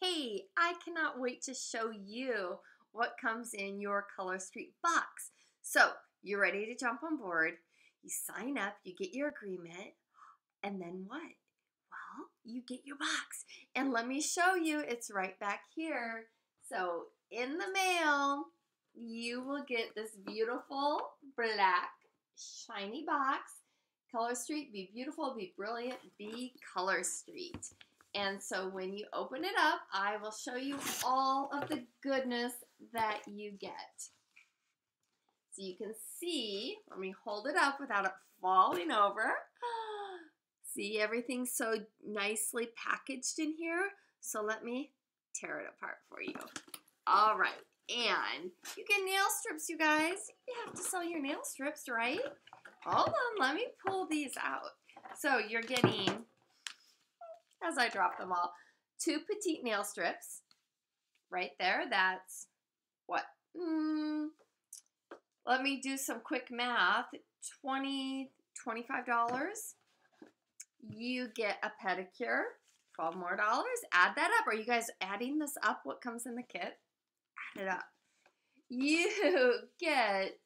Hey, I cannot wait to show you what comes in your Color Street box. So, you're ready to jump on board. You sign up, you get your agreement, and then what? Well, you get your box. And let me show you, it's right back here. So, in the mail, you will get this beautiful black shiny box. Color Street, be beautiful, be brilliant, be Color Street. And so when you open it up, I will show you all of the goodness that you get. So you can see, let me hold it up without it falling over. See, everything's so nicely packaged in here. So let me tear it apart for you. All right, and you get nail strips, you guys. You have to sell your nail strips, right? Hold on, let me pull these out. So you're getting, as I drop them all, 2 petite nail strips right there. That's what? Let me do some quick math. $25. You get a pedicure, $12 more. Add that up. Are you guys adding this up? What comes in the kit? Add it up. You get,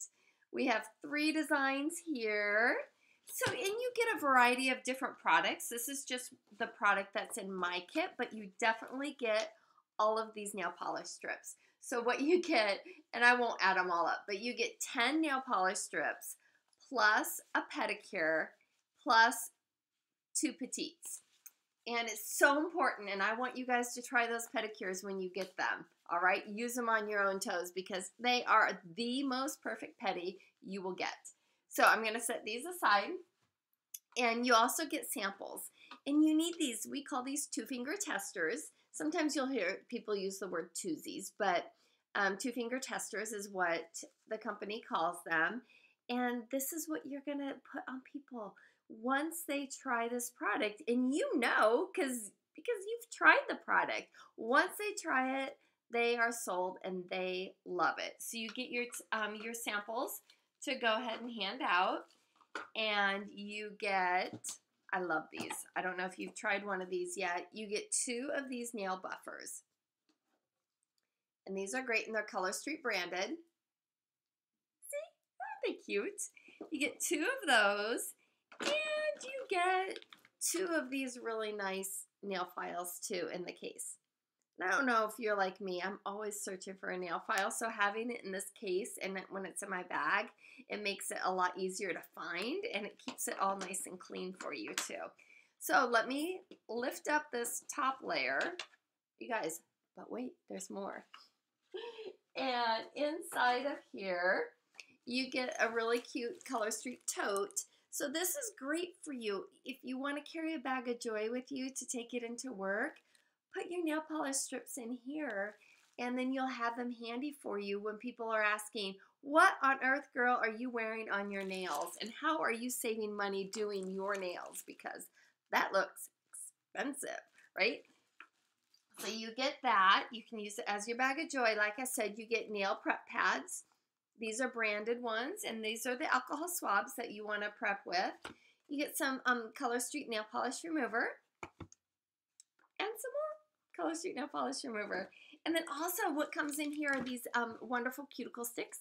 we have 3 designs here. So, and you get a variety of different products. This is just the product that's in my kit, but you definitely get all of these nail polish strips. So what you get, and I won't add them all up, but you get 10 nail polish strips plus a pedicure plus 2 petites. And it's so important, and I want you guys to try those pedicures when you get them, all right? Use them on your own toes because they are the most perfect pedi you will get. So I'm going to set these aside, and you also get samples. And you need these, we call these 2-finger testers. Sometimes you'll hear people use the word twosies, but 2-finger testers is what the company calls them. And this is what you're going to put on people once they try this product. And you know, because you've tried the product. Once they try it, they are sold and they love it. So you get your samples to go ahead and hand out, and you get, I love these. I don't know if you've tried one of these yet. You get 2 of these nail buffers. And these are great, and they're Color Street branded. See, aren't they cute? You get 2 of those, and you get 2 of these really nice nail files too in the case. And I don't know if you're like me, I'm always searching for a nail file, so having it in this case and when it's in my bag, it makes it a lot easier to find, and it keeps it all nice and clean for you too. So let me lift up this top layer, you guys, but wait, there's more. And inside of here, you get a really cute Color Street tote. So this is great for you if you want to carry a bag of joy with you to take it into work. Put your nail polish strips in here, and then you'll have them handy for you when people are asking, what on earth, girl, are you wearing on your nails? And how are you saving money doing your nails? Because that looks expensive, right? So you get that. You can use it as your bag of joy. Like I said, you get nail prep pads. These are branded ones, and these are the alcohol swabs that you want to prep with. You get some Color Street nail polish remover and some more Color Street nail polish remover. And then also what comes in here are these wonderful cuticle sticks,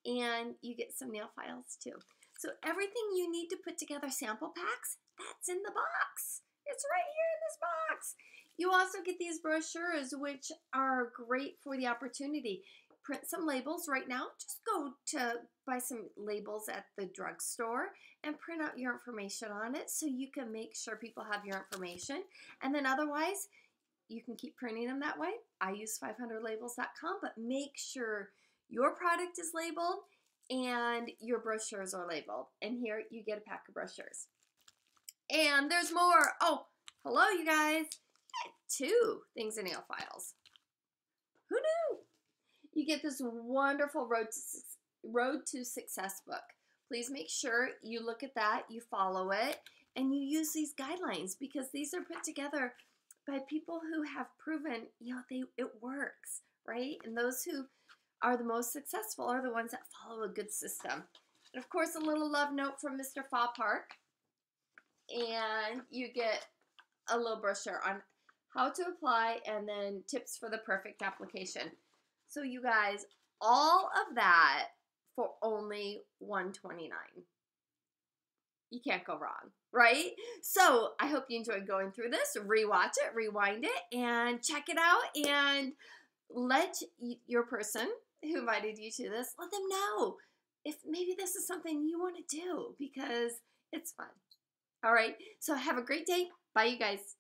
and you get some nail files too. So everything you need to put together sample packs, that's in the box. It's right here in this box. You also get these brochures, which are great for the opportunity. Print some labels right now. Just go to buy some labels at the drugstore and print out your information on it so you can make sure people have your information. And then otherwise, you can keep printing them that way. I use 500labels.com, but make sure your product is labeled and your brochures are labeled. And here you get a pack of brochures. And there's more. Oh, hello, you guys. 2 things in nail files. Who knew? You get this wonderful Road to Success book. Please make sure you look at that, you follow it, and you use these guidelines because these are put together by people who have proven, you know, it works, right? And those who are the most successful are the ones that follow a good system. And of course, a little love note from Mr. Fa Park. And you get a little brochure on how to apply, and then tips for the perfect application. So you guys, all of that for only $129. You can't go wrong, right? So I hope you enjoyed going through this. Rewatch it, rewind it, and check it out. And let your person who invited you to this, let them know if maybe this is something you want to do, because it's fun. All right, so have a great day. Bye, you guys.